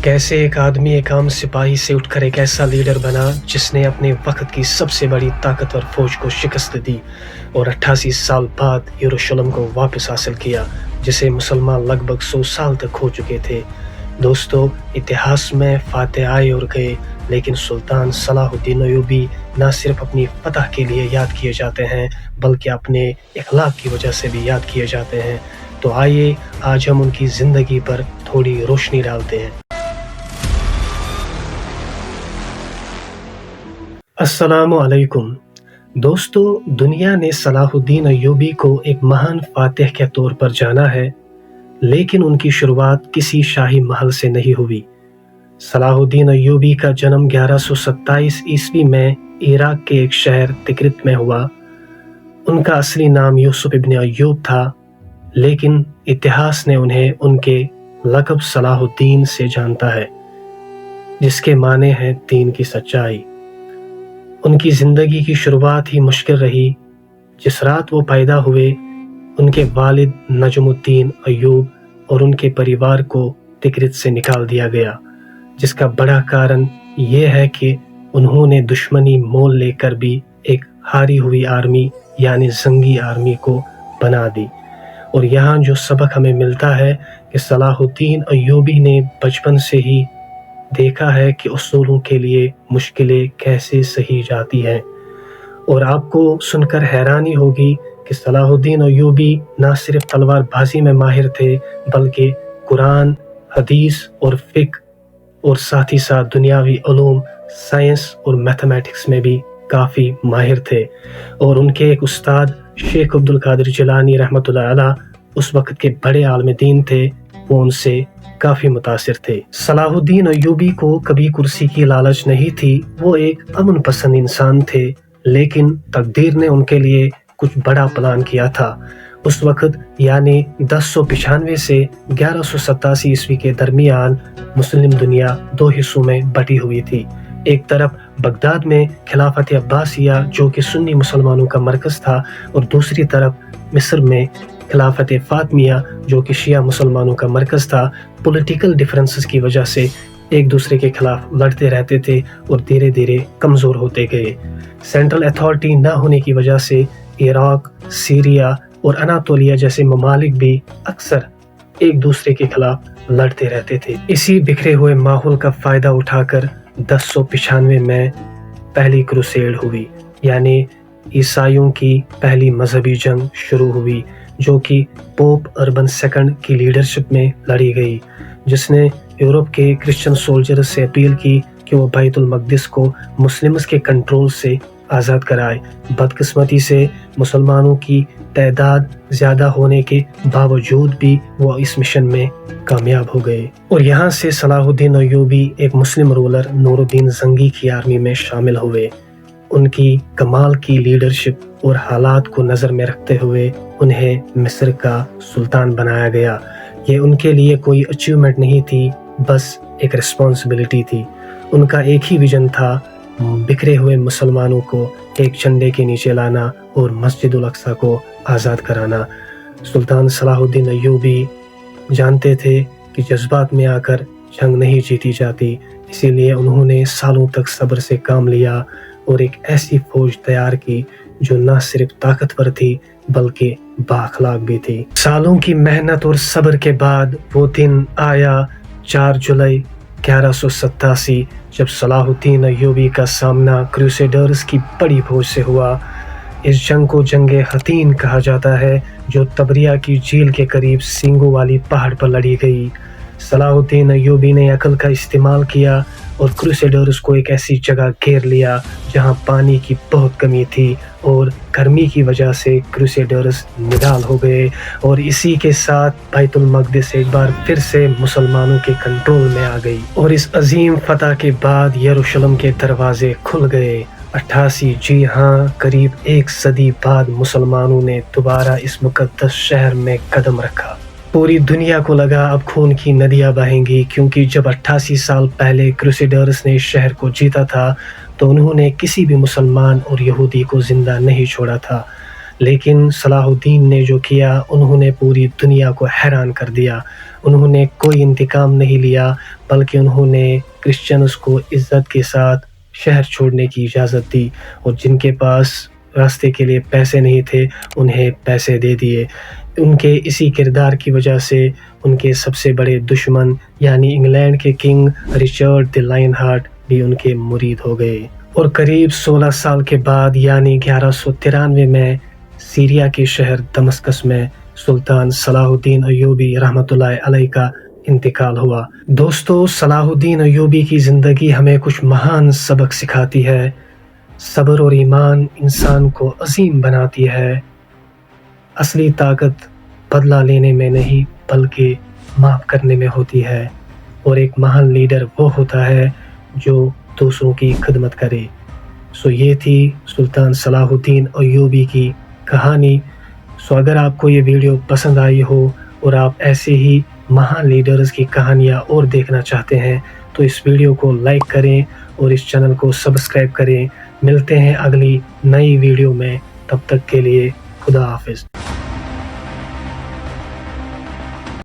کیسے ایک آدمی ایک عام سپاہی سے اٹھ کر ایک ایسا لیڈر بنا جس نے اپنے وقت کی سب سے بڑی طاقتور فوج کو شکست دی اور 88 سال بعد یروشلم کو واپس حاصل کیا جسے مسلمان لگ بھگ 100 سال تک کھو چکے تھے۔ دوستو، اتہاس میں فاتح آئے اور گئے، لیکن سلطان صلاح الدین ایوبی نہ صرف اپنی فتح کے لیے یاد کیے جاتے ہیں بلکہ اپنے اخلاق کی وجہ سے بھی یاد کیے جاتے ہیں۔ تو آئیے آج ہم ان کی زندگی پر تھوڑی روشنی ڈالتے ہیں۔ السلام علیکم دوستو، دنیا نے صلاح الدین ایوبی کو ایک مہان فاتح کے طور پر جانا ہے، لیکن ان کی شروعات کسی شاہی محل سے نہیں ہوئی۔ صلاح الدین ایوبی کا جنم 1127 عیسوی میں عراق کے ایک شہر تکرت میں ہوا۔ ان کا اصلی نام یوسف ابن ایوب تھا، لیکن اتہاس نے انہیں ان کے لقب صلاح الدین سے جانتا ہے، جس کے معنی ہے دین کی سچائی۔ ان کی زندگی کی شروعات ہی مشکل رہی۔ جس رات وہ پیدا ہوئے، ان کے والد نجم الدین ایوب اور ان کے پریوار کو تکرت سے نکال دیا گیا، جس کا بڑا کارن یہ ہے کہ انہوں نے دشمنی مول لے کر بھی ایک ہاری ہوئی آرمی یعنی زنگی آرمی کو بنا دی۔ اور یہاں جو سبق ہمیں ملتا ہے کہ صلاح الدین ایوبی نے بچپن سے ہی دیکھا ہے کہ اصولوں کے لیے مشکلیں کیسے سہی جاتی ہیں۔ اور آپ کو سن کر حیرانی ہوگی کہ صلاح الدین ایوبی نہ صرف تلوار بازی میں ماہر تھے بلکہ قرآن، حدیث اور فقہ اور ساتھ ہی ساتھ دنیاوی علوم، سائنس اور میتھمیٹکس میں بھی کافی ماہر تھے۔ اور ان کے ایک استاد شیخ عبدالقادر جیلانی رحمۃ اللہ علیہ اس وقت کے بڑے عالم دین تھے، وہ ان سے کافی متاثر تھے۔ صلاح الدین ایوبی کو کبھی کرسی کی لالچ نہیں تھی، وہ ایک امن پسند انسان تھے، لیکن تقدیر نے ان کے لیے کچھ بڑا پلان کیا تھا۔ اس وقت یعنی 1095 سے 1187 عیسوی کے درمیان مسلم دنیا دو حصوں میں بٹی ہوئی تھی۔ ایک طرف بغداد میں خلافت عباسیہ جو کہ سنی مسلمانوں کا مرکز تھا، اور دوسری طرف مصر میں خلافت فاطمیہ جو کہ شیعہ مسلمانوں کا مرکز تھا۔ پولیٹیکل ڈیفرنسز کی وجہ سے ایک دوسرے کے خلاف لڑتے رہتے تھے اور دھیرے دھیرے کمزور ہوتے گئے۔ سینٹرل اتھارٹی نہ ہونے کی وجہ سے عراق، سیریا اور اناطولیہ جیسے ممالک بھی اکثر ایک دوسرے کے خلاف لڑتے رہتے تھے۔ اسی بکھرے ہوئے ماحول کا فائدہ اٹھا کر 1095 میں پہلی کروسیڈ ہوئی، یعنی عیسائیوں کی پہلی مذہبی جنگ شروع ہوئی، جو کہ پوپ اربن سیکنڈ کی لیڈرشپ میں لڑی گئی، جس نے یورپ کے کرسچن سولجر سے اپیل کی کہ وہ بیت المقدس کو مسلمز کے کنٹرول سے آزاد کرائے۔ بدقسمتی سے مسلمانوں کی تعداد زیادہ ہونے کے باوجود بھی وہ اس مشن میں کامیاب ہو گئے، اور یہاں سے صلاح الدین ایوبی ایک مسلم رولر نور الدین زنگی کی آرمی میں شامل ہوئے۔ ان کی کمال کی لیڈرشپ اور حالات کو نظر میں رکھتے ہوئے انہیں مصر کا سلطان بنایا گیا۔ یہ ان کے لیے کوئی اچیومنٹ نہیں تھی، بس ایک رسپانسبلٹی تھی۔ ان کا ایک ہی ویژن تھا، بکھرے ہوئے مسلمانوں کو ایک جھنڈے کے نیچے لانا اور مسجد الاقصی کو آزاد کرانا۔ سلطان صلاح الدین ایوبی جانتے تھے کہ جذبات میں آ کر جنگ نہیں جیتی جاتی، اسی لیے انہوں نے سالوں تک صبر سے کام لیا اور ایک ایسی فوج تیار کی جو نہ صرف طاقتور تھی بلکہ بااخلاق بھی تھی۔ سالوں کی محنت اور صبر کے بعد وہ دن آیا، 4 جولائی 1187، جب صلاح الدین ایوبی کا سامنا کروسیڈرز کی بڑی فوج سے ہوا۔ اس جنگ کو جنگ حطین کہا جاتا ہے، جو تبریہ کی جھیل کے قریب سینگو والی پہاڑ پر لڑی گئی۔ صلاح الدین ایوبی نے عقل کا استعمال کیا اور کروسیڈرز کو ایک ایسی جگہ گھیر لیا جہاں پانی کی بہت کمی تھی، اور گرمی کی وجہ سے کروسیڈرز نڈال ہو گئے، اور اسی کے ساتھ بیت المقدس ایک بار پھر سے مسلمانوں کے کنٹرول میں آ گئی، اور اس عظیم فتح کے بعد یروشلم کے دروازے کھل گئے۔ 88 جی ہاں، قریب 1 صدی بعد مسلمانوں نے دوبارہ اس مقدس شہر میں قدم رکھا۔ پوری دنیا کو لگا اب خون کی ندیاں بہیں گی، کیونکہ جب 88 سال پہلے کروسیڈرز نے اس شہر کو جیتا تھا تو انہوں نے کسی بھی مسلمان اور یہودی کو زندہ نہیں چھوڑا تھا۔ لیکن صلاح الدین نے جو کیا، انہوں نے پوری دنیا کو حیران کر دیا۔ انہوں نے کوئی انتقام نہیں لیا، بلکہ انہوں نے کرسچنز کو عزت کے ساتھ شہر چھوڑنے کی اجازت دی، اور جن کے پاس راستے کے لیے پیسے نہیں تھے انہیں پیسے دے دیے۔ ان کے اسی کردار کی وجہ سے ان کے سب سے بڑے دشمن یعنی انگلینڈ کے کنگ رچرڈ دی لائن ہارٹ بھی ان کے مرید ہو گئے، اور قریب 16 سال کے بعد یعنی 1193 میں سیریا کے شہر دمشق میں سلطان صلاح الدین ایوبی رحمۃ اللہ علیہ کا انتقال ہوا۔ دوستو، صلاح الدین ایوبی کی زندگی ہمیں کچھ مہان سبق سکھاتی ہے۔ صبر اور ایمان انسان کو عظیم بناتی ہے۔ اصلی طاقت بدلہ لینے میں نہیں بلکہ معاف کرنے میں ہوتی ہے، اور ایک مہان لیڈر وہ ہوتا ہے جو دوسروں کی خدمت کرے۔ یہ تھی سلطان صلاح الدین ایوبی کی کہانی۔ اگر آپ کو یہ ویڈیو پسند آئی ہو اور آپ ایسے ہی مہان لیڈرز کی کہانیاں اور دیکھنا چاہتے ہیں تو اس ویڈیو کو لائک کریں اور اس چینل کو سبسکرائب کریں۔ ملتے ہیں اگلی نئی ویڈیو میں، تب تک کے لیے خدا حافظ۔